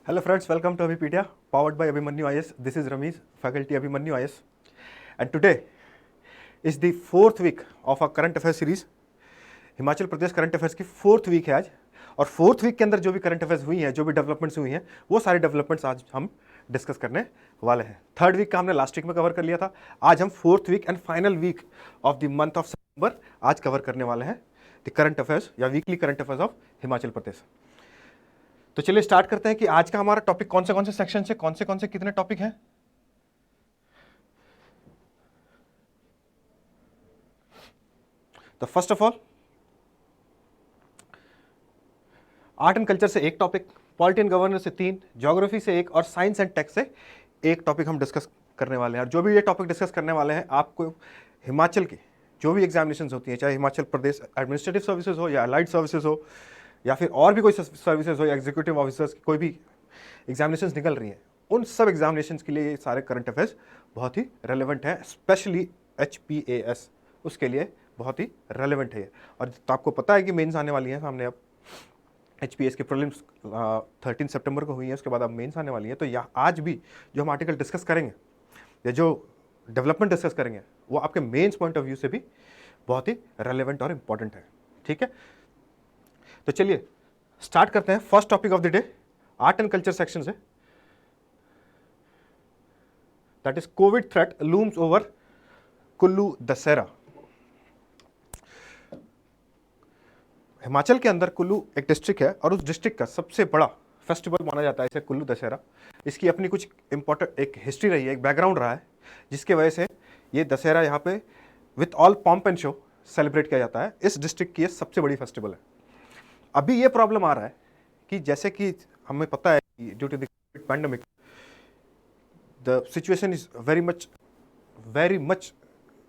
Hello friends, welcome to Avipedia, powered by Abhimanyu IS. This is Ramesh, faculty Abhimanyu IS. And today is the fourth week of our current affairs series. Himachal Pradesh current affairs की fourth week है आज, और fourth week के अंदर जो भी current affairs हुई हैं, जो भी डेवलपमेंट्स हुई हैं, वो सारी डेवलपमेंट्स आज हम डिस्कस करने वाले हैं। थर्ड वीक का हमने लास्ट वीक में कवर कर लिया था। आज हम fourth week and final week of the month of September आज कवर करने वाले हैं द करंट अफेयर्स या weekly current affairs of Himachal Pradesh. तो चलिए स्टार्ट करते हैं कि आज का हमारा टॉपिक कौन से सेक्शन से कौन से कितने टॉपिक हैं। तो first of all art and culture से एक टॉपिक, पॉलिटी एंड गवर्नेंस से 3, ज्योग्राफी से 1 और साइंस एंड टेक से एक टॉपिक हम डिस्कस करने वाले हैं। और जो भी ये टॉपिक डिस्कस करने वाले हैं, आपको हिमाचल की जो भी एग्जामिनेशन होती हैं, चाहे हिमाचल प्रदेश एडमिनिस्ट्रेटिव सर्विसेज हो या अलाइड सर्विसेज हो या फिर और भी कोई सर्विसेज हो या एग्जीक्यूटिव ऑफिसर्स की कोई भी एग्जामिनेशंस निकल रही हैं, उन सब एग्जामिनेशंस के लिए ये सारे करंट अफेयर्स बहुत ही रेलेवेंट है। स्पेशली HPAS उसके लिए बहुत ही रेलेवेंट है। और तो आपको पता है कि मेंस आने वाली हैं सामने। अब HPAS की प्रीलिम्स 13 सितंबर को हुई है, उसके बाद अब मेंस आने वाली है। तो यहाँ आज भी जो हम आर्टिकल डिस्कस करेंगे या जो डेवलपमेंट डिस्कस करेंगे, वो आपके मेंस पॉइंट ऑफ व्यू से भी बहुत ही रेलेवेंट और इंपॉर्टेंट है। ठीक है, तो चलिए स्टार्ट करते हैं first topic of the day, art and culture section से। That is COVID threat looms over Kullu Dussehra. Himachal के अंदर कुल्लू एक डिस्ट्रिक्ट है और उस डिस्ट्रिक्ट का सबसे बड़ा फेस्टिवल माना जाता है इसे कुल्लू दशहरा। इसकी अपनी कुछ इंपॉर्टेंट एक हिस्ट्री रही है, एक बैकग्राउंड रहा है, जिसके वजह से ये दशहरा यहाँ पे with all pomp and show celebrate किया जाता है। इस डिस्ट्रिक्ट की ये सबसे बड़ी फेस्टिवल है। अभी ये प्रॉब्लम आ रहा है कि जैसे कि हमें पता है कि due to the pandemic the situation is very much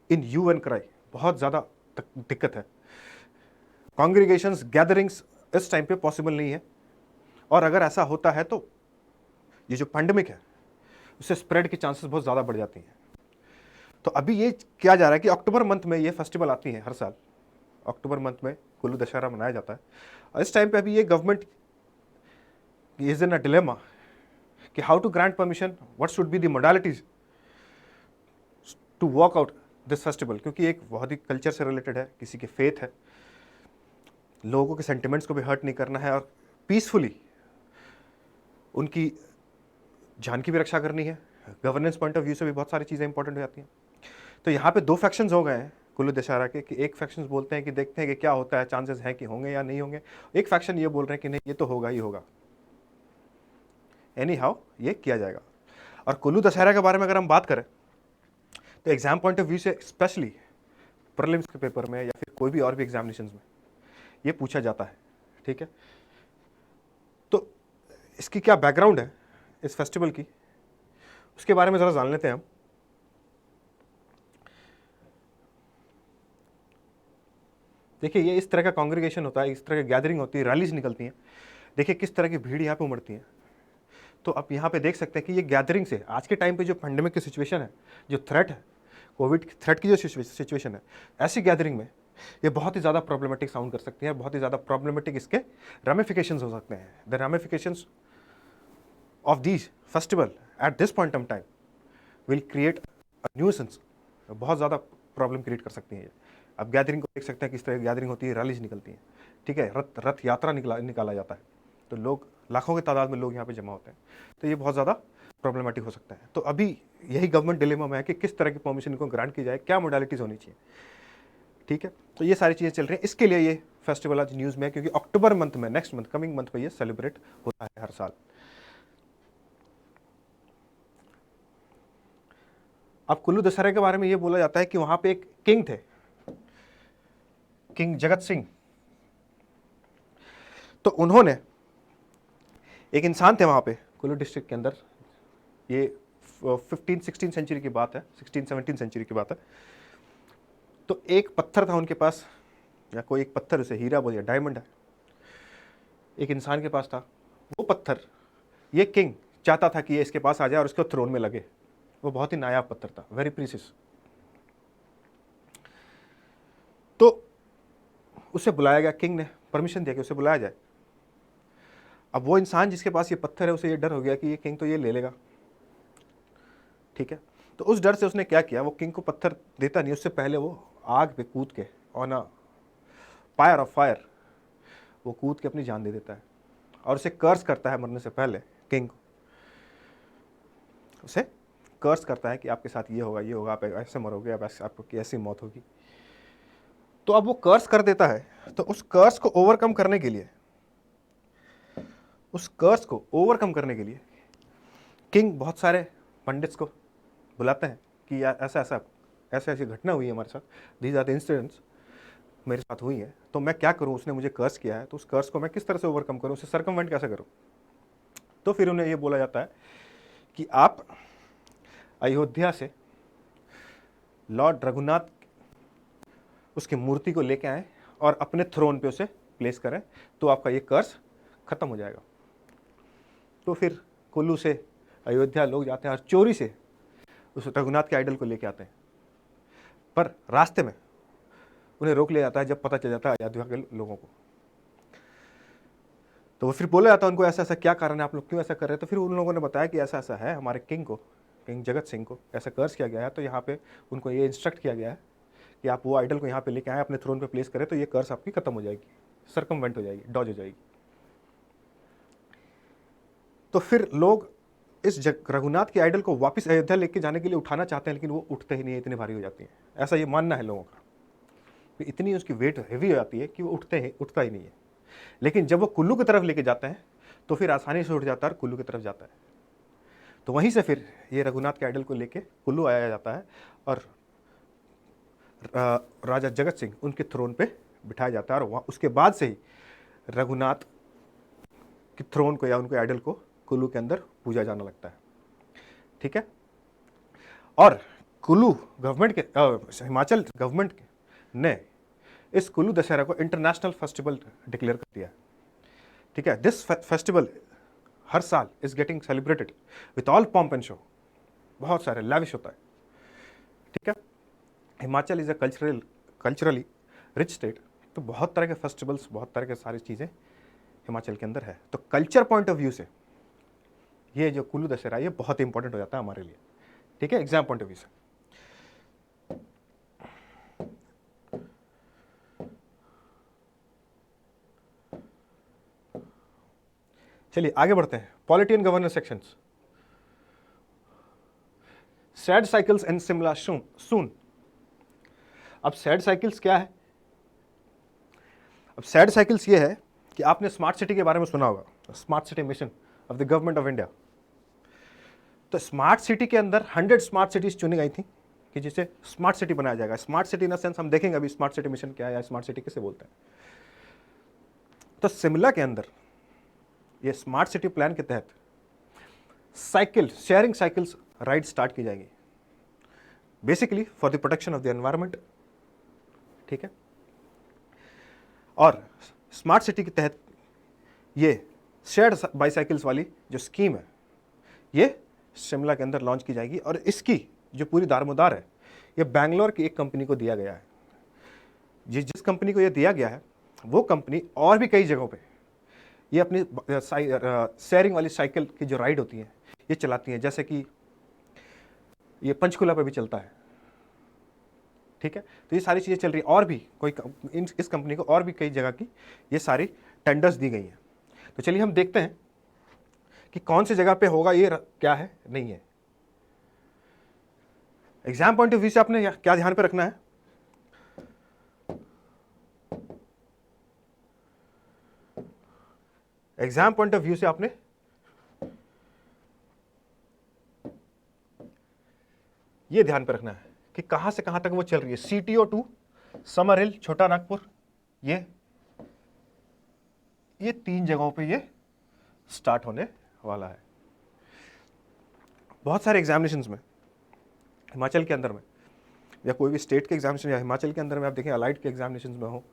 in you and cry. बहुत ज़्यादा दिक्कत है। कॉन्ग्रीगेशंस गैदरिंग्स इस टाइम पे पॉसिबल नहीं है, और अगर ऐसा होता है तो ये जो पैंडेमिक है उससे स्प्रेड के चांसेस बहुत ज़्यादा बढ़ जाती हैं। तो अभी ये किया जा रहा है कि अक्टूबर मंथ में ये फेस्टिवल आती है, हर साल अक्टूबर मंथ में कुल्लू दशहरा मनाया जाता है। और इस टाइम पे अभी ये government is in a dilemma कि how to grant permission, what should be the modalities to walk out this festival, क्योंकि एक बहुत ही कल्चर से रिलेटेड है, किसी के फेथ है, लोगों के सेंटिमेंट्स को भी हर्ट नहीं करना है और पीसफुली उनकी जान की भी रक्षा करनी है। गवर्नेंस पॉइंट ऑफ व्यू से भी बहुत सारी चीज़ें इंपॉर्टेंट हो जाती हैं। तो यहाँ पे 2 फैक्शंस हो गए हैं कुल्लू दशहरा के, कि एक फैक्शंस बोलते हैं कि देखते हैं कि क्या होता है, चांसेस हैं कि होंगे या नहीं होंगे। एक फैक्शन ये बोल रहे हैं कि नहीं, ये तो होगा ही होगा, एनी हाउ ये किया जाएगा। और कुल्लू दशहरा के बारे में अगर हम बात करें तो एग्जाम पॉइंट ऑफ व्यू से स्पेशली प्रीलिम्स के पेपर में या फिर कोई भी और भी एग्जामिनेशन में ये पूछा जाता है। ठीक है, तो इसकी क्या बैकग्राउंड है इस फेस्टिवल की, उसके बारे में ज़रा जान लेते हैं हम। देखिए, ये इस तरह का कॉन्ग्रीगेशन होता है, इस तरह की गैदरिंग होती है, रैलीज निकलती हैं। देखिए किस तरह की भीड़ यहाँ पे उमड़ती है। तो आप यहाँ पे देख सकते हैं कि ये गैदरिंग से आज के टाइम पे जो पैंडेमिक की सिचुएशन है, जो थ्रेट है, कोविड थ्रेट की जो सिचुएशन है, ऐसी गैदरिंग में ये बहुत ही ज़्यादा प्रॉब्लमेटिक साउंड कर सकती है, बहुत ही ज़्यादा प्रॉब्लमेटिक इसके रामिफिकेशंस हो सकते हैं। The ramifications of this festival at this point of time will create a nuisance, बहुत ज़्यादा प्रॉब्लम क्रिएट कर सकती हैं ये। अब गैदरिंग को देख सकते हैं किस तरह की गैदरिंग होती है, रैलीज निकलती हैं। ठीक है, रथ यात्रा निकाला जाता है, तो लोग लाखों की तादाद में लोग यहाँ पे जमा होते हैं। तो ये बहुत ज़्यादा प्रॉब्लमेटिक हो सकता है। तो अभी यही गवर्नमेंट डिलेमा में है कि किस तरह की परमिशन को ग्रांट की जाए, क्या मोडालिटीज़ होनी चाहिए। ठीक है, तो ये सारी चीज़ें चल रही हैं। इसके लिए ये फेस्टिवल आज न्यूज़ में है, क्योंकि अक्टूबर मंथ में, नेक्स्ट मंथ, कमिंग मंथ में ये सेलिब्रेट होता है हर साल। अब कुल्लू दशहरा के बारे में ये बोला जाता है कि वहाँ पे एक किंग थे, किंग जगत सिंह। तो उन्होंने, एक इंसान थे वहाँ पे कुल्लू डिस्ट्रिक्ट के अंदर, ये 15-16 सेंचुरी की बात है, 16-17 सेंचुरी की बात है। तो एक पत्थर था उनके पास, या कोई एक पत्थर, उसे हीरा बोलिए, डायमंड है, एक इंसान के पास था। वो पत्थर ये किंग चाहता था कि ये इसके पास आ जाए और उसको थ्रोन में लगे। वो बहुत ही नायाब पत्थर था, वेरी प्रीसियस। तो उसे बुलाया गया, किंग ने परमिशन दिया कि उसे बुलाया जाए। अब वो इंसान जिसके पास ये पत्थर है उसे ये डर हो गया कि ये किंग तो ये ले लेगा, ठीक है। तो उस डर से उसने क्या किया, वो किंग को पत्थर देता नहीं, उससे पहले वो आग पे कूद के on a pyre of fire वो कूद के अपनी जान दे देता है और उसे कर्स करता है मरने से पहले। किंग को उसे कर्स करता है कि आपके साथ ये होगा, ये होगा, आप ऐसे मरोगे, आप आपकी ऐसी मौत होगी। तो अब वो कर्स कर देता है, तो उस कर्स को ओवरकम करने के लिए, किंग बहुत सारे पंडित्स को बुलाते हैं कि यार ऐसा ऐसा ऐसे ऐसी घटना हुई है हमारे साथ, दीज आर द इंसिडेंट्स मेरे साथ हुई है, तो मैं क्या करूं, उसने मुझे कर्स किया है, तो उस कर्स को मैं किस तरह से ओवरकम करूं, उसे सर्कमवेंट कैसे करूं। तो फिर उन्हें ये बोला जाता है कि आप अयोध्या से लॉर्ड रघुनाथ उसकी मूर्ति को लेके आए और अपने थ्रोन पे उसे प्लेस करें, तो आपका ये कर्स खत्म हो जाएगा। तो फिर कुल्लू से अयोध्या लोग जाते हैं और चोरी से उस रघुनाथ के आइडल को लेके आते हैं, पर रास्ते में उन्हें रोक लिया जाता है जब पता चल जाता है अयोध्या के लोगों को। तो वो फिर बोला जाता है उनको, ऐसा ऐसा क्या कारण है, आप लोग क्यों ऐसा कर रहे हैं। तो फिर उन लोगों ने बताया कि ऐसा ऐसा है, हमारे किंग को, किंग जगत सिंह को ऐसा कर्स किया गया है, तो यहाँ पे उनको ये इंस्ट्रक्ट किया गया है कि आप वो आइडल को यहाँ पे लेके आए, अपने थ्रोन पे प्लेस करें, तो ये कर्स आपकी खत्म हो जाएगी, सर्कमवेंट हो जाएगी, डॉज हो जाएगी। तो फिर लोग इस रघुनाथ की आइडल को वापस अयोध्या लेके जाने के लिए उठाना चाहते हैं, लेकिन वो उठते ही नहीं है, इतनी भारी हो जाती है, ऐसा ये मानना है लोगों का, कि इतनी उसकी वेट हैवी हो जाती है कि वो उठता ही नहीं है। लेकिन जब वो कुल्लू की तरफ लेके जाते हैं तो फिर आसानी से उठ जाता है और कुल्लू की तरफ जाता है। तो वहीं से फिर ये रघुनाथ के आइडल को लेके कुल्लू आया जाता है और राजा जगत सिंह उनके थ्रोन पे बिठाया जाता है, और वहाँ उसके बाद से ही रघुनाथ की थ्रोन को या उनके आइडल को कुल्लू के अंदर पूजा जाने लगता है, ठीक है। और कुल्लू गवर्नमेंट के हिमाचल गवर्नमेंट ने इस कुल्लू दशहरा को इंटरनेशनल फेस्टिवल डिक्लेयर कर दिया, ठीक है। दिस फेस्टिवल हर साल is getting celebrated with all pomp and show, बहुत सारे लैविश होता है, ठीक है। Himachal is a culturally rich state, तो बहुत तरह के फेस्टिवल्स, बहुत तरह के सारी चीज़ें हिमाचल के अंदर है। तो कल्चर पॉइंट ऑफ व्यू से ये जो कुल्लू दशहरा ये बहुत इंपॉर्टेंट हो जाता है हमारे लिए, ठीक है, एग्जाम पॉइंट ऑफ व्यू से। चलिए आगे बढ़ते हैं, polity and governance sections. Sad cycles and Shimla soon. अब सैड साइकिल्स क्या है? अब सैड साइकिल्स ये है कि आपने स्मार्ट सिटी के बारे में सुना होगा, smart city mission of the government of India. तो स्मार्ट सिटी के अंदर 100 स्मार्ट सिटीज चुनी गई थी कि जिसे स्मार्ट सिटी बनाया जाएगा। Smart city in the sense हम देखेंगे अभी स्मार्ट सिटी मिशन क्या है या स्मार्ट सिटी किसे बोलते हैं। तो शिमला के अंदर ये स्मार्ट सिटी प्लान के तहत शेयरिंग साइकिल्स राइड स्टार्ट की जाएगी, basically for the protection of the environment, ठीक है। और स्मार्ट सिटी के तहत ये शेयर्ड बाईसाइकिल्स वाली जो स्कीम है ये शिमला के अंदर लॉन्च की जाएगी, और इसकी जो पूरी दारमोदार है ये बैंगलोर की एक कंपनी को दिया गया है। जिस कंपनी को ये दिया गया है वो कंपनी और भी कई जगहों पे ये अपनी शेयरिंग वाली साइकिल की जो राइड होती है ये चलाती हैं, जैसे कि ये पंचकुला पे भी चलता है, ठीक है। तो ये सारी चीज़ें चल रही हैं, और भी इस कंपनी को और भी कई जगह की ये सारी टेंडर्स दी गई हैं। तो चलिए हम देखते हैं कि कौन सी जगह पे होगा, ये क्या है नहीं है। एग्जाम पॉइंट ऑफ व्यू से आपने क्या ध्यान पे रखना है? एग्जाम पॉइंट ऑफ व्यू से आपने ये ध्यान पे रखना है कि कहां से कहां तक वो चल रही है। CTO टू समर हिल, छोटा नागपुर, ये 3 जगहों पे ये स्टार्ट होने वाला है। बहुत सारे एग्जामिनेशंस में हिमाचल के अंदर में या कोई भी स्टेट के एग्जामिनेशन या हिमाचल के अंदर में आप देखें अलाइड के एग्जामिनेशंस में हो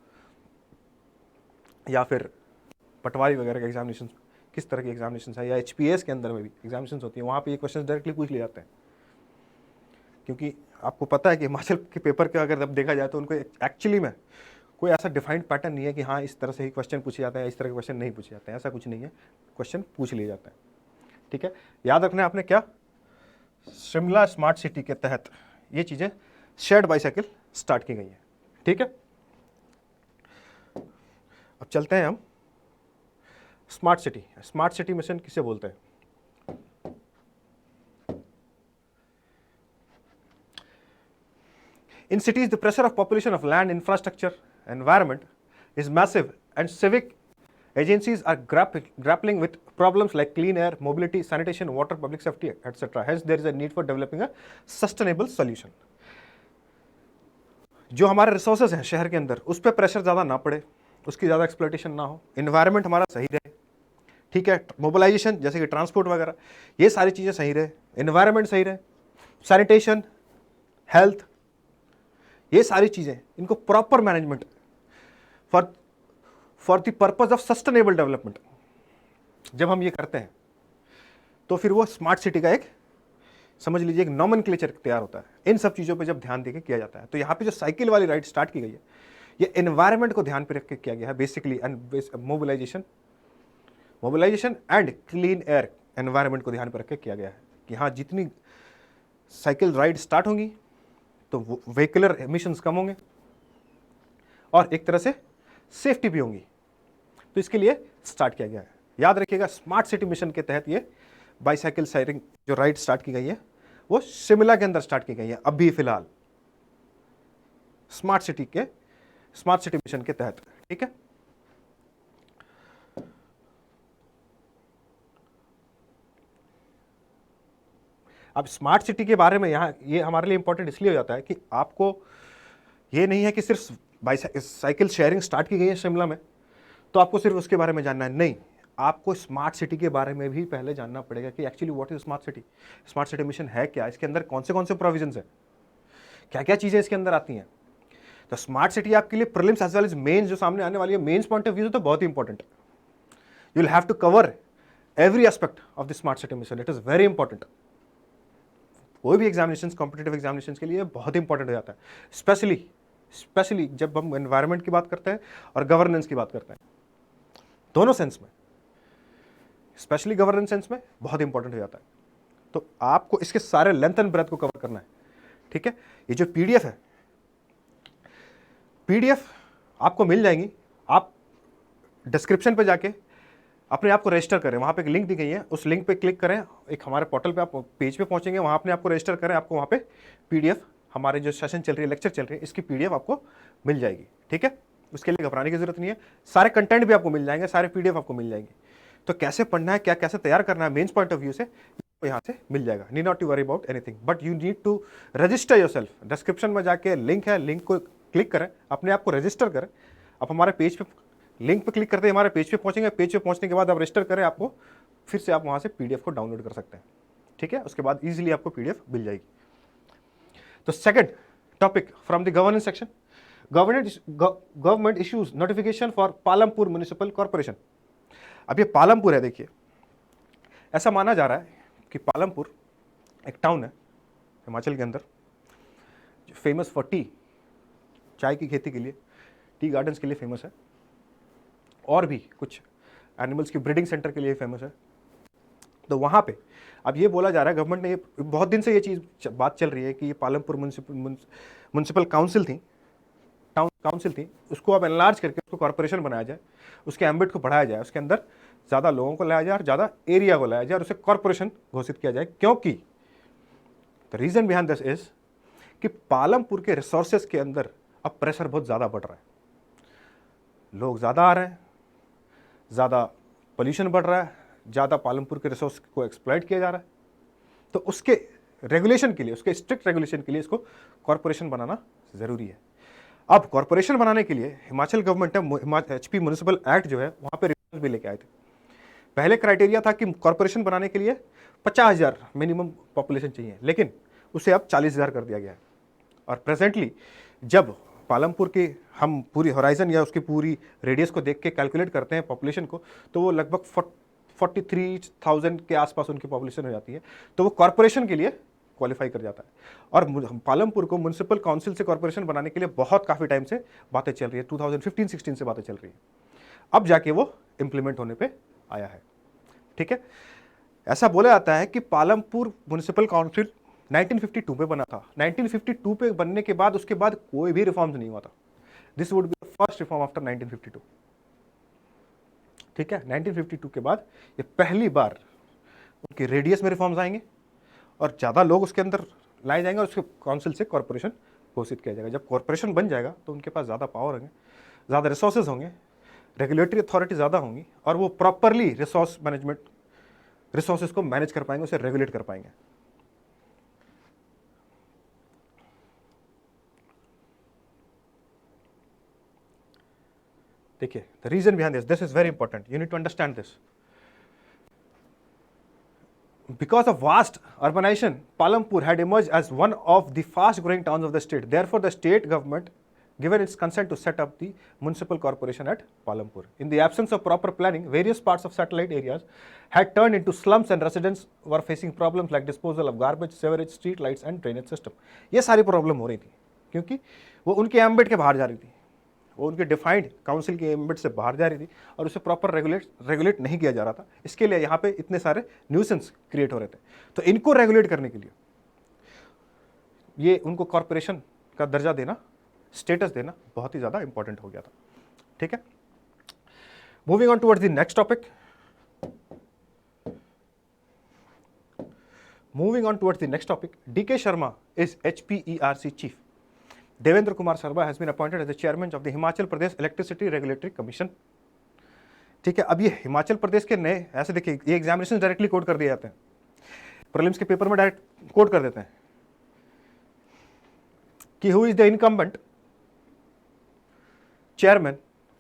या फिर पटवारी वगैरह के एग्जामिनेशन, किस तरह के एग्जामिनेशन है, या HPS के अंदर में भी एग्जामिनेशन होती है, वहाँ पे ये क्वेश्चन डायरेक्टली पूछ लिए जाते हैं। क्योंकि आपको पता है कि हिमाचल के पेपर के अगर अब देखा जाए तो उनको एक्चुअली में कोई ऐसा डिफाइंड पैटर्न नहीं है कि हाँ इस तरह से ही क्वेश्चन पूछे जाते हैं, इस तरह के क्वेश्चन नहीं पूछे जाते हैं, ऐसा कुछ नहीं है, क्वेश्चन पूछ लिए जाते हैं। ठीक है, याद रखना है आपने क्या, शिमला स्मार्ट सिटी के तहत ये चीज़ें शेयर्ड बाईसाइकिल स्टार्ट की गई हैं। ठीक है, अब चलते हैं हम smart city. Smart city mission किसे बोलते हैं? In cities, the pressure of population of land, infrastructure, environment is massive, and civic agencies are grappling with problems like clean air, mobility, sanitation, water, public safety, etc. Hence, there is a need for developing a sustainable solution. जो हमारे resources हैं शहर के अंदर, उस पर pressure ज़्यादा ना पड़े, उसकी ज़्यादा एक्सप्लॉयटेशन ना हो, इन्वायरमेंट हमारा सही रहे। ठीक है, मोबिलाइजेशन जैसे कि ट्रांसपोर्ट वगैरह, ये सारी चीज़ें सही रहे, इन्वायरमेंट सही रहे, सैनिटेशन, हेल्थ, ये सारी चीज़ें, इनको proper management for the purpose of sustainable development जब हम ये करते हैं तो फिर वो स्मार्ट सिटी का एक, समझ लीजिए, एक नॉमेनक्लेचर तैयार होता है। इन सब चीज़ों पे जब ध्यान देके किया जाता है, तो यहाँ पे जो साइकिल वाली राइड स्टार्ट की गई है, ये एनवायरनमेंट को ध्यान पे रख के किया गया है basically, and mobilisation and clean air, environment को ध्यान पे रख के किया गया है कि हाँ जितनी साइकिल राइड स्टार्ट होंगी तो व्हीकुलर एमिशंस कम होंगे और एक तरह से सेफ्टी भी होंगी, तो इसके लिए स्टार्ट किया गया है। याद रखिएगा, स्मार्ट सिटी मिशन के तहत ये बाईसाइकिल साइकिलिंग जो राइड स्टार्ट की गई है वो शिमला के अंदर स्टार्ट की गई है अभी फिलहाल, स्मार्ट सिटी मिशन के तहत। ठीक है, अब स्मार्ट सिटी के बारे में यहाँ ये हमारे लिए इंपॉर्टेंट इसलिए हो जाता है कि आपको ये नहीं है कि सिर्फ साइकिल शेयरिंग स्टार्ट की गई है शिमला में तो आपको सिर्फ उसके बारे में जानना है, नहीं, आपको स्मार्ट सिटी के बारे में भी पहले जानना पड़ेगा कि actually what is smart city mission है क्या, इसके अंदर कौन से प्रोविजंस है, क्या क्या चीज़ें इसके अंदर आती हैं। तो स्मार्ट सिटी आपके लिए prelims as well as mains जो सामने आने वाली है, मेंस पॉइंट ऑफ व्यू तो बहुत ही इंपॉर्टेंट है। You will have to cover every aspect of the smart city mission, it is very important. कोई भी एग्जामिनेशन, कॉम्पिटेटिव एग्जामिनेशन के लिए बहुत इंपॉर्टेंट हो जाता है, स्पेशली जब हम एनवायरनमेंट की बात करते हैं और गवर्नेंस की बात करते हैं, दोनों सेंस में, स्पेशली गवर्नेंस सेंस में बहुत इंपॉर्टेंट हो जाता है। तो आपको इसके सारे लेंथ एंड ब्रेथ को कवर करना है। ठीक है, ये जो पीडीएफ है, पीडीएफ आपको मिल जाएंगी, आप डिस्क्रिप्शन पे जाके अपने आप को रजिस्टर करें, वहाँ पे एक लिंक दी गई है, उस लिंक पे क्लिक करें, एक हमारे पोर्टल पे आप पेज पे पहुँचेंगे, वहाँ अपने आपको रजिस्टर करें, आपको वहाँ पे पीडीएफ, हमारे जो सेशन चल रही है, लेक्चर चल रही है, इसकी पीडीएफ आपको मिल जाएगी। ठीक है, उसके लिए घबराने की जरूरत नहीं है, सारे कंटेंट भी आपको मिल जाएंगे, सारे पीडीएफ आपको मिल जाएंगे। तो कैसे पढ़ना है, क्या कैसे तैयार करना है मेंस पॉइंट ऑफ व्यू से, यहाँ से मिल जाएगा। Need not to worry about anything, but you need to register yourself. Description में जाके लिंक है, लिंक को क्लिक करें, अपने आप को रजिस्टर करें। आप हमारे पेज पे लिंक पे क्लिक करते हैं, हमारे पेज पे पहुंचेंगे, पेज पे पहुंचने के बाद आप रजिस्टर करें, आपको फिर से आप वहां से पीडीएफ को डाउनलोड कर सकते हैं। ठीक है, उसके बाद इजीली आपको पीडीएफ मिल जाएगी। तो second topic from the governance section, government issues notification for Palampur municipal corporation. अब ये पालमपुर है, देखिए, ऐसा माना जा रहा है कि पालमपुर एक टाउन है हिमाचल के अंदर, फेमस फॉर टी, चाय की खेती के लिए, टी गार्डन्स के लिए फेमस है, और भी कुछ एनिमल्स की ब्रीडिंग सेंटर के लिए फेमस है। तो वहाँ पे अब ये बोला जा रहा है, गवर्नमेंट ने, ये बहुत दिन से ये चीज़ बात चल रही है कि ये पालमपुर म्युनिसिपल काउंसिल थी, टाउन काउंसिल थी, उसको अब एनलार्ज करके उसको कॉर्पोरेशन बनाया जाए, उसके एम्बिट को बढ़ाया जाए, उसके अंदर ज़्यादा लोगों को लाया जाए और ज़्यादा एरिया को लाया जाए और उसे कॉर्पोरेशन घोषित किया जाए। क्योंकि the reason behind this is कि पालमपुर के रिसोर्सेज के अंदर अब प्रेशर बहुत ज़्यादा बढ़ रहा है, लोग ज़्यादा आ रहे हैं, ज़्यादा पोल्यूशन बढ़ रहा है, ज़्यादा पालमपुर के रिसोर्स को एक्सप्लॉइट किया जा रहा है। तो उसके रेगुलेशन के लिए, उसके स्ट्रिक्ट रेगुलेशन के लिए इसको कॉर्पोरेशन बनाना ज़रूरी है। अब कॉर्पोरेशन बनाने के लिए हिमाचल गवर्नमेंट ने एचपी म्युनिसिपल एक्ट जो है वहाँ पे रिफॉर्म्स भी लेके आए थे। पहले क्राइटेरिया था कि कॉर्पोरेशन बनाने के लिए 50,000 मिनिमम पॉपुलेशन चाहिए, लेकिन उसे अब 40,000 कर दिया गया है। और प्रेजेंटली जब पालमपुर की हम पूरी होराइजन या उसकी पूरी रेडियस को देख के कैलकुलेट करते हैं पॉपुलेशन को, तो वो लगभग 43,000 के आसपास उनकी पॉपुलेशन हो जाती है। तो वो कॉर्पोरेशन के लिए क्वालिफाई कर जाता है। और पालमपुर को म्यूनसिपल काउंसिल से कॉर्पोरेशन बनाने के लिए बहुत काफ़ी टाइम से बातें चल रही है, 2015-16 से बातें चल रही है, अब जाके वो इंप्लीमेंट होने पे आया है। ठीक है, ऐसा बोला जाता है कि पालमपुर म्यूनसिपल काउंसिल 1952 पे बना था। 1952 पे बनने के बाद उसके बाद कोई भी रिफॉर्म्स नहीं हुआ था। This would be the first reform after 1952। ठीक है, 1952 के बाद ये पहली बार उनके रेडियस में रिफॉर्म्स आएंगे और ज़्यादा लोग उसके अंदर लाए जाएंगे और उसके काउंसिल से कॉर्पोरेशन घोषित किया जाएगा। जब कॉर्पोरेशन बन जाएगा तो उनके पास ज़्यादा पावर होंगे, ज़्यादा रिसोर्सेज होंगे, रेगुलेटरी अथॉरिटी ज़्यादा होंगी और वो प्रॉपरली रिसोर्सेज को मैनेज कर पाएंगे, उसे रेगुलेट कर पाएंगे। देखिए, the reason behind this is very important, you need to understand this. Because of vast urbanization, Palampur had emerged as one of the fast-growing towns of the state. Therefore, the state government given its consent to set up the municipal corporation at Palampur. In the absence of proper planning, various parts of satellite areas had turned into slums and residents were facing problems like disposal of garbage, sewerage, street lights and drainage system. ये सारी problem हो रही थी क्योंकि वो उनके ambit के बाहर जा रही थी, वो उनके डिफाइंड काउंसिल के एम्बिट से बाहर जा रही थी और उसे प्रॉपर रेगुलेट नहीं किया जा रहा था। इसके लिए यहाँ पे इतने सारे न्यूसेंस क्रिएट हो रहे थे। तो इनको रेगुलेट करने के लिए ये उनको कॉर्पोरेशन का दर्जा देना, स्टेटस देना बहुत ही ज़्यादा इंपॉर्टेंट हो गया था। ठीक है, moving on towards the next topic. Moving on towards the next topic, DK Sharma is HPERC chief. Devendra Kumar Sarma has been appointed as the chairman of the Himachal Pradesh Electricity Regulatory Commission. ठीक है, अब ये हिमाचल प्रदेश के नए, ऐसे देखिए ये examination directly code कर दिए जाते हैं, प्रीलिम्स के पेपर में डायरेक्ट कोड कर देते हैं कि who is the incumbent chairman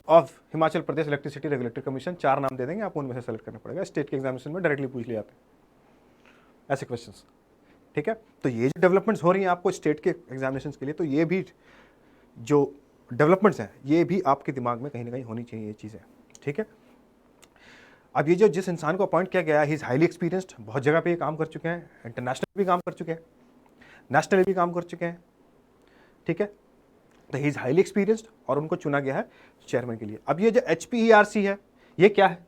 of Himachal Pradesh electricity regulatory commission. 4 नाम दे देंगे, आपको उनमें से सेलेक्ट करना पड़ेगा। स्टेट के एग्जामिनेशन में डायरेक्टली पूछ लिए जाते हैं ऐसे क्वेश्चंस। ठीक है, तो ये जो डेवलपमेंट्स हो रही हैं आपको स्टेट के एग्जामिनेशन के लिए, तो ये भी जो डेवलपमेंट्स हैं ये भी आपके दिमाग में कहीं ना कहीं होनी चाहिए ये चीज़ें। ठीक है, अब ये जो जिस इंसान को अपॉइंट किया गया है, ही इज़ हाईली एक्सपीरियंस्ड, बहुत जगह पे ये काम कर चुके हैं, इंटरनेशनल भी काम कर चुके हैं, नेशनल भी काम कर चुके हैं। ठीक है, तो ही इज़ हाईली एक्सपीरियंस्ड और उनको चुना गया है चेयरमैन के लिए। अब ये जो HPERC है ये क्या है?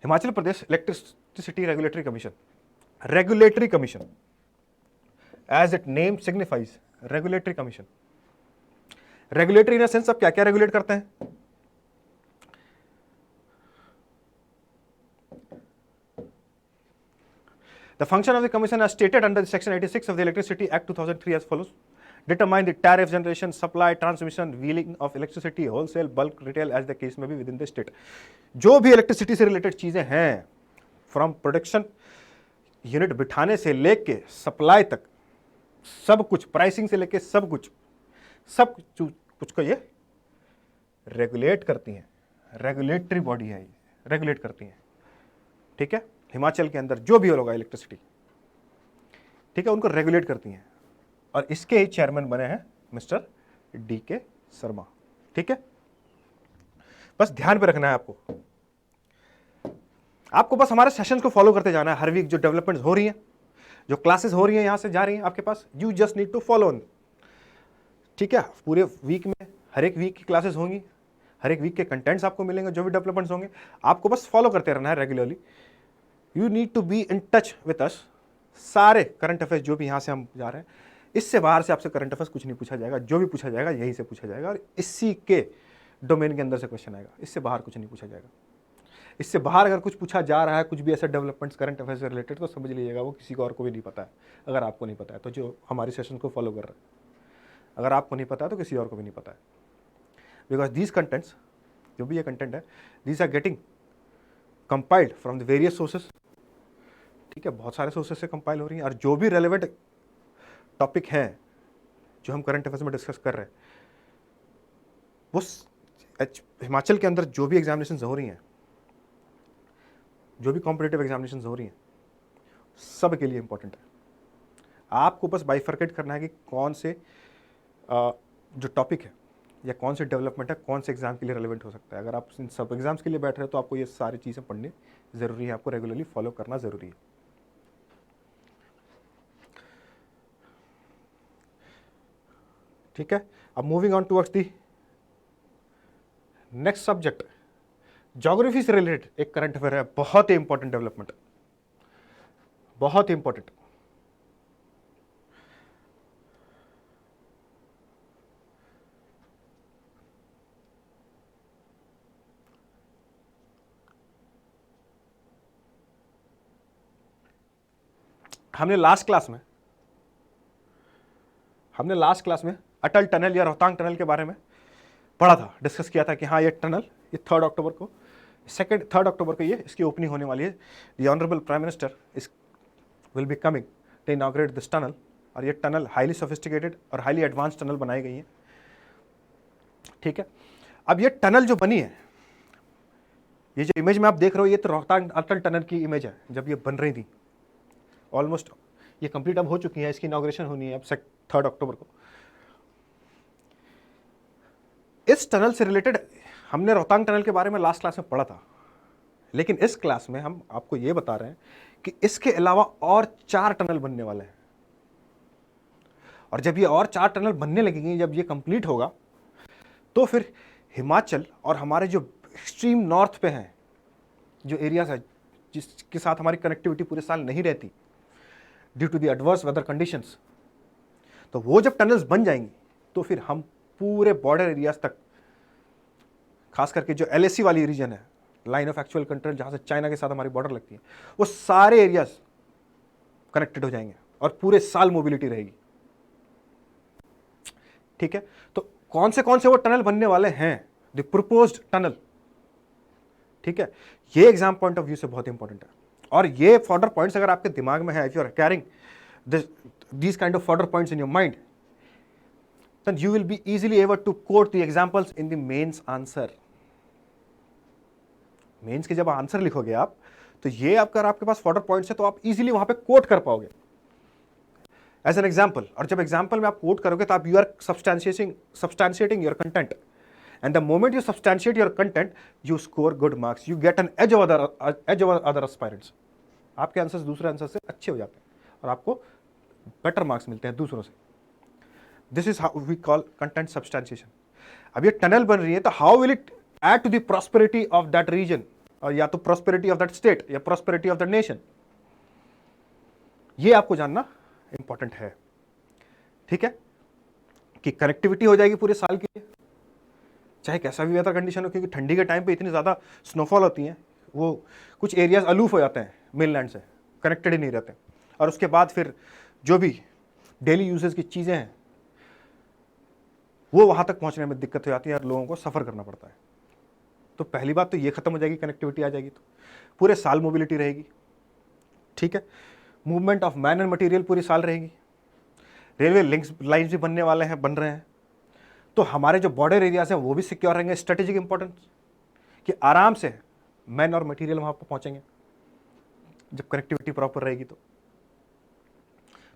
Himachal Pradesh electricity regulatory commission, regulatory commission, as it name signifies, regulatory commission. Regulatory in the sense अब क्या क्या रेगुलेट करते हैं? The function of the commission as stated under section 86 of the Electricity Act 2003 as follows: determine the tariff, generation, supply, transmission, wheeling of electricity, wholesale, bulk, retail as the case may be within the state. जो भी electricity से related चीजें हैं, from production unit बिठाने से लेके supply तक सब कुछ, प्राइसिंग से लेके सब कुछ को ये रेगुलेट करती हैं। रेगुलेटरी बॉडी है ये, रेगुलेट करती हैं। ठीक है, हिमाचल के अंदर जो भी होगा इलेक्ट्रिसिटी, ठीक है, उनको रेगुलेट करती हैं और इसके ही चेयरमैन बने हैं मिस्टर DK शर्मा। ठीक है, बस ध्यान पे रखना है आपको बस हमारे सेशंस को फॉलो करते जाना है। हर वीक जो डेवलपमेंट्स हो रही हैं, जो क्लासेस हो रही हैं यहां से जा रही हैं आपके पास, you just need to follow on. ठीक है, पूरे वीक में हर एक वीक की क्लासेस होंगी, हर एक वीक के कंटेंट्स आपको मिलेंगे, जो भी डेवलपमेंट्स होंगे आपको बस फॉलो करते रहना है regularly. You need to be in touch with us. सारे करंट अफेयर्स जो भी यहाँ से हम जा रहे हैं, इससे बाहर से आपसे करंट अफेयर्स कुछ नहीं पूछा जाएगा, जो भी पूछा जाएगा यहीं से पूछा जाएगा और इसी के डोमेन के अंदर से क्वेश्चन आएगा, इससे बाहर कुछ नहीं पूछा जाएगा। इससे बाहर अगर कुछ पूछा जा रहा है, कुछ भी ऐसा डेवलपमेंट्स करंट अफेयर्स से रिलेटेड, तो समझ लीजिएगा वो किसी को और को भी नहीं पता है। अगर आपको नहीं पता है तो जो हमारी सेशन को फॉलो कर रहे हैं, अगर आपको नहीं पता है तो किसी और को भी नहीं पता है। बिकॉज दीज कंटेंट्स, जो भी ये कंटेंट है, these are getting compiled from the various sources. ठीक है, बहुत सारे सोर्सेस से कंपाइल हो रही हैं और जो भी रेलेवेंट टॉपिक हैं जो हम करंट अफेयर्स में डिस्कस कर रहे हैं, वो हिमाचल के अंदर जो भी एग्जामिनेशन हो रही हैं, जो भी कॉम्पिटिटिव एग्जामिनेशन हो रही हैं, सब के लिए इंपॉर्टेंट है। आपको बस बाइफरकेट करना है कि कौन से जो टॉपिक है या कौन से डेवलपमेंट है, कौन से एग्जाम के लिए रेलिवेंट हो सकता है। अगर आप इन सब एग्जाम्स के लिए बैठ रहे हो तो आपको ये सारी चीज़ें पढ़नी ज़रूरी है, आपको रेगुलरली फॉलो करना ज़रूरी है। ठीक है, अब moving on towards the next subject, geography से रिलेटेड एक करंट अफेयर है, बहुत ही इंपॉर्टेंट डेवलपमेंट, बहुत ही इंपॉर्टेंट। हमने लास्ट क्लास में अटल टनल या रोहतांग टनल के बारे में पढ़ा था, डिस्कस किया था कि हाँ ये टनल, ये 3 अक्टूबर को, 3 अक्टूबर को ये इसकी ओपनिंग होने वाली है। The honourable prime minister is will be coming to inaugurate this tunnel. और ये टनल हाईली सोफिस्टिकेटेड और हाईली एडवांस टनल बनाई गई है। ठीक है, अब ये टनल जो बनी है, ये जो इमेज में आप देख रहे हो, ये तो रोहतांग अटल टनल की इमेज है जब ये बन रही थी। ऑलमोस्ट ये कंप्लीट अब हो चुकी है, इसकी इनॉग्रेशन होनी है अब 3 अक्टूबर को। इस टनल से रिलेटेड हमने रोहतांग टनल के बारे में लास्ट क्लास में पढ़ा था, लेकिन इस क्लास में हम आपको यह बता रहे हैं कि इसके अलावा और 4 टनल बनने वाले हैं। और जब ये और 4 टनल बनने लगेंगे, जब ये कंप्लीट होगा, तो फिर हिमाचल और हमारे जो एक्सट्रीम नॉर्थ पे हैं जो एरियाज है, जिसके साथ हमारी कनेक्टिविटी पूरे साल नहीं रहती due to the adverse weather conditions, तो वो जब टनल्स बन जाएंगी तो फिर हम पूरे बॉर्डर एरियाज तक, खास करके जो LAC वाली रीजन है, लाइन ऑफ एक्चुअल कंट्रोल, जहां से चाइना के साथ हमारी बॉर्डर लगती है, वो सारे एरियाज कनेक्टेड हो जाएंगे और पूरे साल मोबिलिटी रहेगी। ठीक है, तो कौन से वो टनल बनने वाले हैं, द प्रपोज्ड टनल। ठीक है, ये एग्जाम पॉइंट ऑफ व्यू से बहुत इंपॉर्टेंट है। और ये फॉर्डर पॉइंट्स अगर आपके दिमाग में है, if you are carrying these kind of further points in your mind, then you will be easily able to quote the examples in the mains answer. Mains के जब आंसर लिखोगे आप, तो ये अगर आपके पास फॉर्डर पॉइंट्स है तो आप इजीली वहां पे कोट कर पाओगे एज एन एग्जाम्पल। और जब एग्जाम्पल में आप कोट करोगे तो आप you are substantiating your content, and the moment you substantiate your content, you score good marks, you get an edge over other aspirants. आपके आंसर्स दूसरे आंसर से अच्छे हो जाते हैं और आपको बेटर मार्क्स मिलते हैं दूसरों से। This is how we call content substantiation. अब ये टनल बन रही है तो how will it add to the prosperity of that region, और या तो प्रॉस्पेरिटी ऑफ दैट स्टेट या प्रॉस्पेरिटी ऑफ दैट नेशन, ये आपको जानना इंपॉर्टेंट है। ठीक है, कि कनेक्टिविटी हो जाएगी पूरे साल के लिए, चाहे कैसा भी वेदर कंडीशन हो, क्योंकि ठंडी के टाइम पे इतनी ज़्यादा स्नोफॉल होती है, वो कुछ एरियाज अलूफ हो जाते हैं मेनलैंड से, कनेक्टेड ही नहीं रहते। और उसके बाद फिर जो भी डेली यूजेस की चीज़ें हैं वो वहाँ तक पहुँचने में दिक्कत हो जाती है और लोगों को सफ़र करना पड़ता है। तो पहली बात तो ये ख़त्म हो जाएगी, कनेक्टिविटी आ जाएगी तो पूरे साल मोबिलिटी रहेगी। ठीक है, movement of man and material पूरी साल रहेगी। रेलवे लिंक्स लाइन्स भी बन रहे हैं, तो हमारे जो बॉर्डर एरियाज हैं वो भी सिक्योर रहेंगे। स्ट्रेटेजिक इंपॉर्टेंस कि आराम से मैन और मटेरियल वहाँ पर पहुँचेंगे जब कनेक्टिविटी प्रॉपर रहेगी।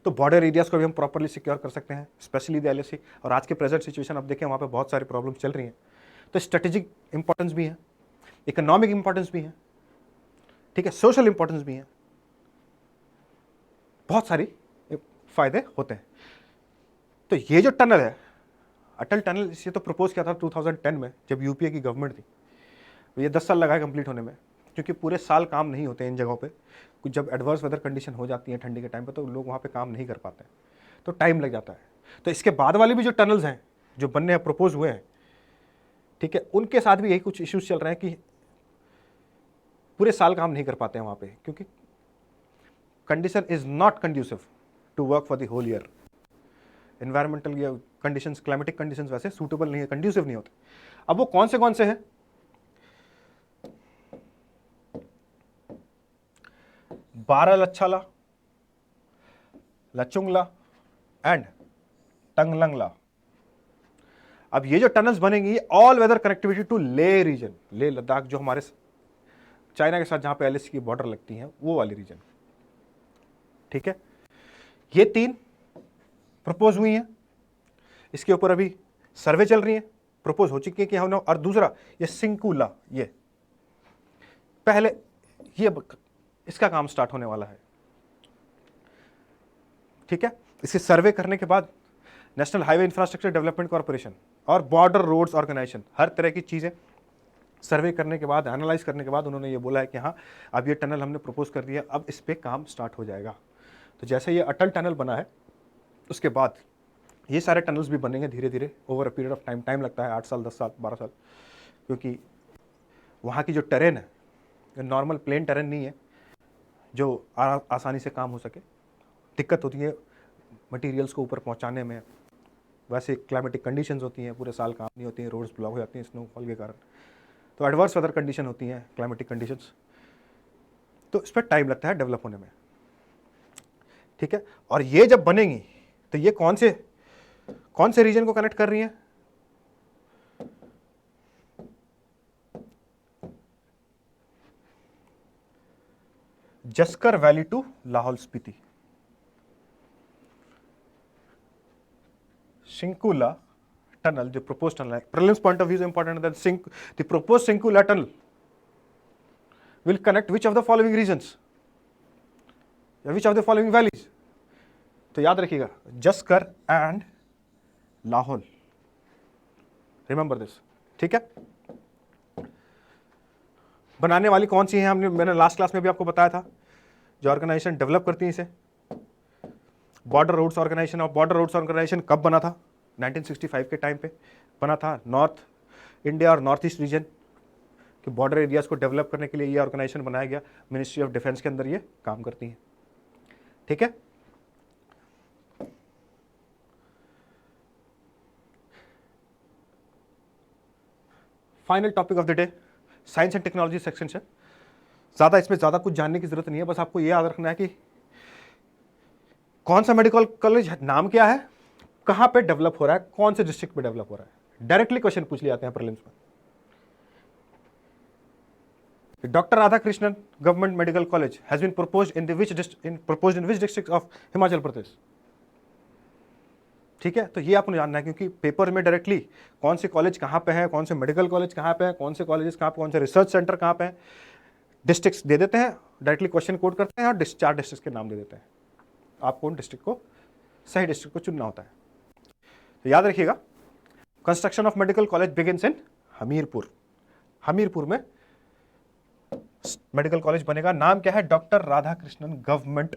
तो बॉर्डर एरियाज को भी हम प्रॉपरली सिक्योर कर सकते हैं, स्पेशली द LAC। और आज के प्रेजेंट सिचुएशन आप देखें, वहाँ पे बहुत सारी प्रॉब्लम्स चल रही हैं, तो स्ट्रेटेजिक इंपॉर्टेंस भी है, इकोनॉमिक इंपॉर्टेंस भी है, ठीक है, सोशल इंपॉर्टेंस भी है, बहुत सारी फायदे होते हैं। तो ये जो टनल है, अटल टनल, इसे तो प्रपोज किया था 2010 में जब UPA की गवर्नमेंट थी। ये 10 साल लगाए कंप्लीट होने में, क्योंकि पूरे साल काम नहीं होते इन जगहों पे। कुछ जब एडवर्स वेदर कंडीशन हो जाती है ठंडी के टाइम पे, तो लोग वहाँ पे काम नहीं कर पाते हैं, तो टाइम लग जाता है। तो इसके बाद वाली भी जो टनल्स हैं जो बनने हैं, प्रपोज हुए हैं, ठीक है, उनके साथ भी यही कुछ इश्यूज चल रहे हैं कि पूरे साल काम नहीं कर पाते हैं वहाँ पे, क्योंकि condition is not conducive to work for the whole year. Environmental या कंडीशंस, क्लाइमेटिक कंडीशंस वैसे सूटेबल नहीं है, कंड्यूसिव नहीं होते। अब वो कौन से हैं? बारालच्छाला, लचुंगला एंड टंगलंगला। अब ये जो टनल्स बनेंगी, ऑल वेदर कनेक्टिविटी टू ले रीजन, ले लद्दाख, जो हमारे चाइना के साथ जहां पे LAC की बॉर्डर लगती है, वो वाली रीजन। ठीक है, ये 3 प्रपोज हुई हैं, इसके ऊपर अभी सर्वे चल रही है, प्रपोज हो चुकी है कि हमने, और दूसरा ये सिंकुला, ये पहले ये इसका काम स्टार्ट होने वाला है। ठीक है, इसे सर्वे करने के बाद national highway infrastructure development corporation और बॉर्डर रोड्स ऑर्गेनाइजेशन, हर तरह की चीज़ें सर्वे करने के बाद, एनालाइज करने के बाद उन्होंने ये बोला है कि हाँ अब ये टनल हमने प्रपोज कर दिया, अब इस पर काम स्टार्ट हो जाएगा। तो जैसे ये अटल टनल बना है, उसके बाद ये सारे टनल्स भी बनेंगे धीरे धीरे over a period of time लगता है 8 साल 10 साल 12 साल, क्योंकि वहाँ की जो टेरेन है नॉर्मल प्लेन टेरेन नहीं है जो आसानी से काम हो सके, दिक्कत होती है मटेरियल्स को ऊपर पहुँचाने में, वैसे क्लाइमेटिक कंडीशंस होती हैं, पूरे साल काम नहीं होती हैं, रोड्स ब्लॉक हो जाती हैं स्नोफॉल के कारण, तो एडवर्स वेदर कंडीशन होती हैं, क्लाइमेटिक कंडीशंस, तो इस पर टाइम लगता है डेवलप होने में। ठीक है, और ये जब बनेंगी तो ये कौन से रीजन को कनेक्ट कर रही हैं? Zanskar valley to Lahaul Spiti. Sinkula tunnel, the proposed tunnel, prelims point of view is important that the proposed Sinkula tunnel will connect which of the following regions, which of the following valleys? तो याद रखिएगा, Zanskar and Lahaul, remember this. ठीक है, बनाने वाली कौन सी है, मैंने लास्ट क्लास में भी आपको बताया था, जो ऑर्गेनाइजेशन डेवलप करती है इसे, बॉर्डर रोड्स ऑर्गेनाइजेशन। और बॉर्डर रोड्स ऑर्गेनाइजेशन कब बना था? 1965 के टाइम पे बना था। नॉर्थ इंडिया और नॉर्थ ईस्ट रीजन के बॉर्डर एरियाज को डेवलप करने के लिए ये ऑर्गेनाइजेशन बनाया गया। मिनिस्ट्री ऑफ डिफेंस के अंदर ये काम करती है। ठीक है, final topic of the day science and technology section से। इसमें ज़्यादा कुछ जानने की जरूरत नहीं है, बस आपको ये याद रखना है कि कौन सा मेडिकल कॉलेज, नाम क्या है, कहां पे डेवलप हो रहा है, कौन से डिस्ट्रिक्ट में डेवलप हो रहा है। डायरेक्टली क्वेश्चन पूछ लिए जाते हैं प्रीलिम्स में। Doctor Radhakrishnan government medical college has been proposed in which district of Himachal Pradesh. ठीक है, तो ये आपको जानना है, क्योंकि पेपर में डायरेक्टली कौन से कॉलेज कहाँ पे है, कौन से मेडिकल कॉलेज कहाँ पे है, कौन से कॉलेजेस कहाँ पे, कौन से रिसर्च सेंटर कहाँ पे है, डिस्ट्रिक्ट्स दे देते हैं, डायरेक्टली क्वेश्चन कोड करते हैं और 4 डिस्ट्रिक्ट के नाम दे देते हैं। आपको उन डिस्ट्रिक्ट को, सही डिस्ट्रिक्ट को चुनना होता है। तो याद रखिएगा, construction of medical college begins in Hamirpur. Hamirpur में मेडिकल कॉलेज बनेगा। नाम क्या है? Doctor Radhakrishnan government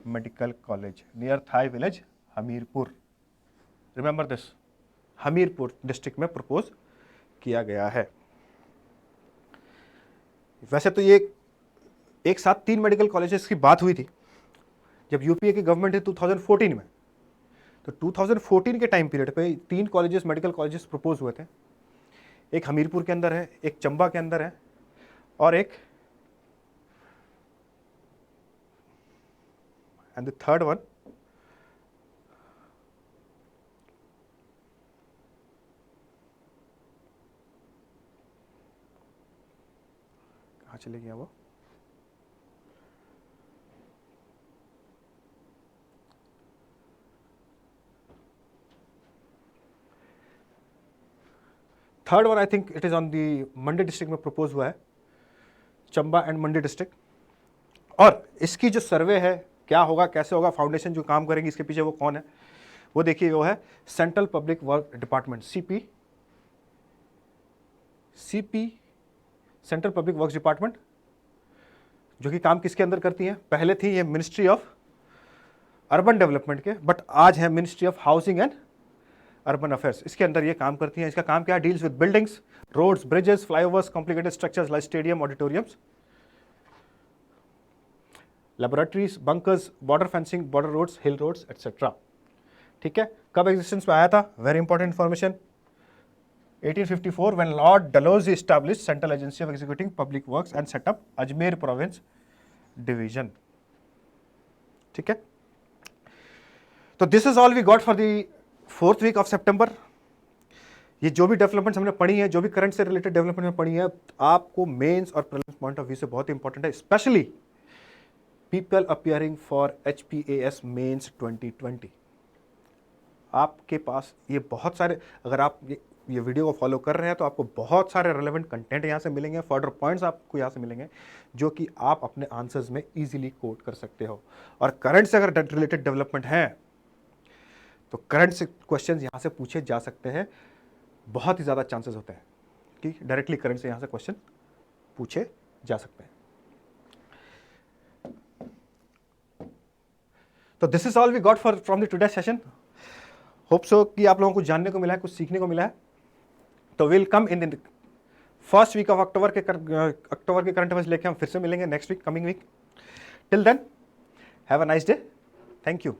medical college near Thai village Hamirpur. Remember this, Hamirpur district में प्रपोज किया गया है। वैसे तो ये एक साथ 3 मेडिकल कॉलेजेस की बात हुई थी जब यूपीए की गवर्नमेंट है 2014 में। तो 2014 के टाइम पीरियड पे 3 कॉलेजेस, मेडिकल कॉलेजेस प्रपोज हुए थे। एक हमीरपुर के अंदर है, एक चंबा के अंदर है, और एक एंड द थर्ड वन कहाँ चले गया वो? Third one I think it is on the Mandi district में प्रपोज हुआ है, चंबा एंड मंडी डिस्ट्रिक्ट। और इसकी जो सर्वे है, क्या होगा, कैसे होगा, फाउंडेशन जो काम करेगी इसके पीछे वो कौन है, वो देखिए, वो है central public work department, CP, central public works department, जो कि काम किसके अंदर करती है? पहले थी ये मिनिस्ट्री ऑफ अर्बन डेवलपमेंट के, बट आज है ministry of housing and urban affairs. इसके अंदर ये काम करती हैं। इसका काम क्या है? Deals with buildings, roads, bridges, flyovers, complicated structures like stadium, auditoriums, laboratories, bunkers, border fencing, border roads, hill roads etcetera. ठीक है, कब एग्जिस्टेंस में आया था? Very important information, 1854 when Lord Dalhousie established Central Agency of Executing Public Works and set up Ajmer Province Division. ठीक है, तो this is all we got for the 4th week of September. ये जो भी developments हमने पढ़ी है, जो भी करंट से रिलेटेड डेवलपमेंट में पढ़ी है, आपको मेंस और प्रीलिम्स पॉइंट ऑफ व्यू से बहुत इंपॉर्टेंट है, specially people appearing for HPAS mains 2020। आपके पास ये बहुत सारे, अगर आप ये ये वीडियो को फॉलो कर रहे हैं तो आपको बहुत सारे रेलेवेंट कंटेंट यहाँ से मिलेंगे, फर्दर पॉइंट्स आपको यहाँ से मिलेंगे जो कि आप अपने आंसर्स में इजीली कोट कर सकते हो। और करंट से अगर रिलेटेड डेवलपमेंट है तो करंट से क्वेश्चंस यहाँ से पूछे जा सकते हैं, बहुत ही ज़्यादा चांसेस होते हैं कि डायरेक्टली करंट से यहाँ से क्वेश्चन पूछे जा सकते हैं। तो this is all we got for from the today session. Hope so कि आप लोगों को जानने को मिला है, कुछ सीखने को मिला है। तो will come in the first week of October के करंट अफेयर्स लेके हम फिर से मिलेंगे next week, coming week. Till then have a nice day, thank you.